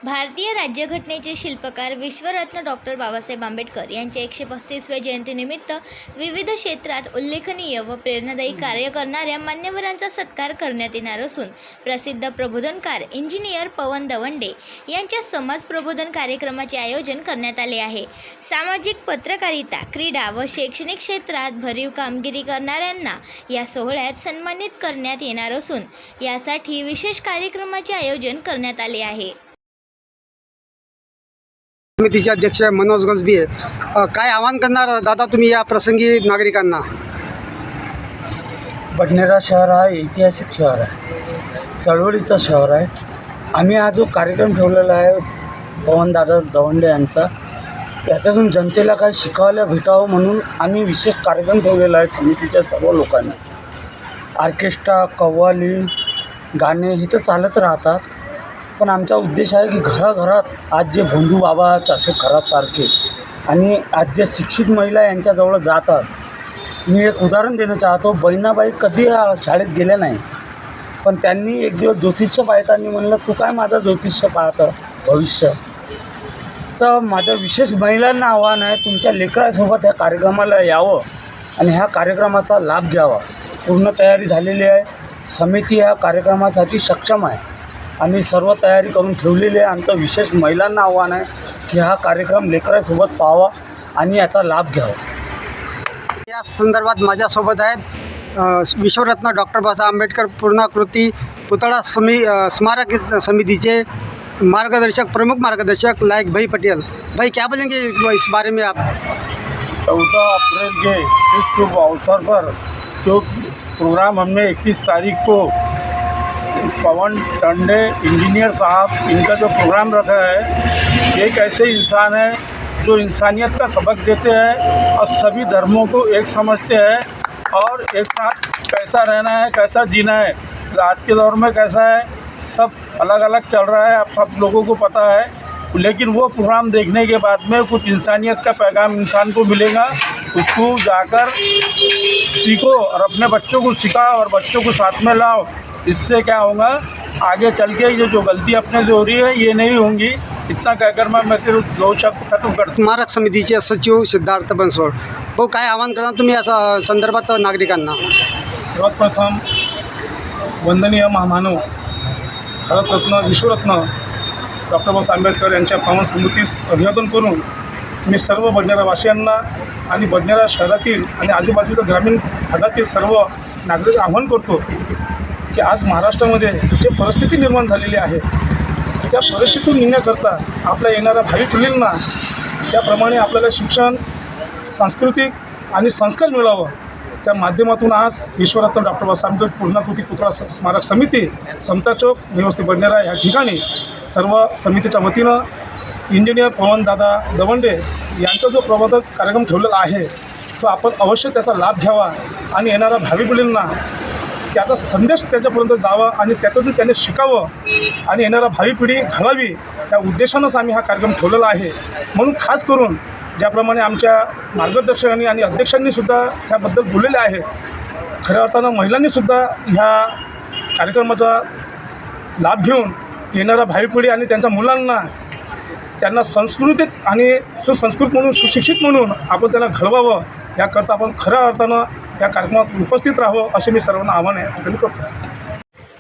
भारतीय राज्यघटनेचे शिल्पकार विश्वरत्न डॉक्टर बाबासाहेब आंबेडकर यांच्या 135व्या जयंतीनिमित्त विविध क्षेत्रात उल्लेखनीय व प्रेरणादायी कार्य करणाऱ्या मान्यवरांचा सत्कार करण्यात येणार असून प्रसिद्ध प्रबोधनकार इंजिनियर पवन दवंडे यांच्या समाज प्रबोधन कार्यक्रमाचे आयोजन करण्यात आले आहे। सामाजिक पत्रकारिता, क्रीडा व शैक्षणिक क्षेत्रात भरीव कामगिरी करणाऱ्यांना या सोहळ्यात सन्मानित करण्यात येणार असून यासाठी विशेष कार्यक्रमाचे आयोजन करण्यात आले आहे। समितीचे अध्यक्ष मनोज गजबी काय आवाहन करणार दादा तुम्ही या प्रसंगी नागरिकांना? बडनेरा शहर हा ऐतिहासिक शहर आहे, चळवळीचं शहर आहे। आम्ही हा जो कार्यक्रम ठेवलेला आहे पवनदादा दवंडे यांचा, याच्यातून जनतेला काही शिकायला भेटावं म्हणून आम्ही विशेष कार्यक्रम ठेवलेला आहे समितीच्या सर्व लोकांनी। ऑर्केस्ट्रा, कव्वाली, गाणे हे तर चालत राहतात, पण आमचा उद्देश आहे की घराघरात आज जे भोंदू बाबा चाशे खरातसारखे आणि आज जे शिक्षित महिला यांच्याजवळ जातात। मी एक उदाहरण देणं चाहतो। बहिणाबाई कधी शाळेत गेल्या नाही, पण त्यांनी एक दिवस ज्योतिष्य पाहताना म्हणलं, तू काय माझं ज्योतिष्य पाहतं भविष्य? तर माझं विशेष महिलांना आव्हान आहे, तुमच्या लेकरासोबत ह्या कार्यक्रमाला यावं आणि ह्या कार्यक्रमाचा लाभ घ्यावा। पूर्ण तयारी झालेली आहे, समिती ह्या कार्यक्रमासाठी सक्षम आहे। आम्ही सर्व तयारी करून ठेवलेली आहे। आमचं विशेष महिलांना आव्हान आहे की हा कार्यक्रम लेकरासोबत पाहावा आणि याचा लाभ घ्यावा। या संदर्भात माझ्यासोबत आहेत विश्वरत्न डॉक्टर बाबासाहेब आंबेडकर पूर्णाकृती पुतळा स्मारक समितीचे मार्गदर्शक, प्रमुख मार्गदर्शक लायक भाई पटेल। भाई क्या बोलेंगे इस बारे में आप? 14 अप्रैल के इस शुभ अवसर पर जो प्रोग्राम हमने 21 तारीख को पवन दवंडे इंजीनियर साहब इनका जो प्रोग्राम रखा है, एक ऐसे इंसान है जो इंसानियत का सबक देते हैं और सभी धर्मों को एक समझते हैं और एक साथ कैसा रहना है, कैसा जीना है। आज के दौर में कैसा है, सब अलग अलग चल रहा है, आप सब लोगों को पता है, लेकिन वो प्रोग्राम देखने के बाद में कुछ इंसानियत का पैगाम इंसान को मिलेगा। उसको जाकर सीखो और अपने बच्चों को सिखाओ और बच्चों को साथ में लाओ। इससे क्या होगा, आगे चल के ये जो गलती अपने से हो रही है ये नहीं होंगी। इतना कहकर मैं तेरे 2 शब्द खत्म करता हूँ। स्मारक समितीचे सचिव सिद्धार्थ बनसोड भाऊ, काय आवाहन करणार तुम्ही या संदर्भात नागरिकांना? सर्वप्रथम वंदनीय महामानव भारतरत्न विश्वरत्न डॉक्टर बाबासाहेब आंबेडकर यांच्या पावन स्मृतीस अभिवादन करून मी सर्व बडनेरावासियांना आणि बडनेरा शहरातील आणि आजूबाजूच्या ग्रामीण भागातील सर्व नागरिक आवाहन करतो की आज महाराष्ट्रामध्ये जे परिस्थिती निर्माण झालेली आहे, त्या परिस्थितीतून निघण्याकरता आपल्या येणाऱ्या भावी पिढींना त्याप्रमाणे आपल्याला शिक्षण, सांस्कृतिक आणि संस्कार मिळावं, त्या माध्यमातून आज विश्वरत्न डॉक्टर बाबासाहेब आंबेडकर पूर्णाकृती पुतळा स्मारक समिती समता चौक निवासी बडनेरा या ठिकाणी सर्व समितीच्या वतीनं इंजिनियर पवनदादा दवंडे यांचा जो प्रबोधक कार्यक्रम ठेवलेला आहे, तो आपण अवश्य त्याचा लाभ घ्यावा आणि येणाऱ्या भावी पिढींना त्याचा संदेश त्याच्यापर्यंत जावा आणि त्यातून त्याने शिकावं आणि येणाऱ्या भावी पिढी घडावी, त्या उद्देशानंच आम्ही हा कार्यक्रम ठेवलेला आहे। म्हणून खास करून ज्याप्रमाणे आमच्या मार्गदर्शकांनी आणि अध्यक्षांनीसुद्धा त्याबद्दल बोललेले आहे, खऱ्या अर्थानं महिलांनीसुद्धा ह्या कार्यक्रमाचा लाभ घेऊन येणाऱ्या भावी पिढी आणि त्यांच्या मुलांना त्यांना संस्कृतीत आणि सुसंस्कृत म्हणून, सुशिक्षित म्हणून आपण त्यांना घडवावं, याकरता आपण खऱ्या अर्थानं या कार्यक्रमात उपस्थित राहावं असे मी सर्वांना आव्हान करतो।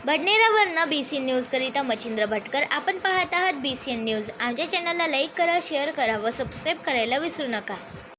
बडनेरावरनं BCN न्यूजकरिता मच्छिंद्र भटकर। आपण पाहत आहात BCN न्यूज। आमच्या चॅनलला लाईक करा, शेअर करा व सबस्क्राईब करायला विसरू नका।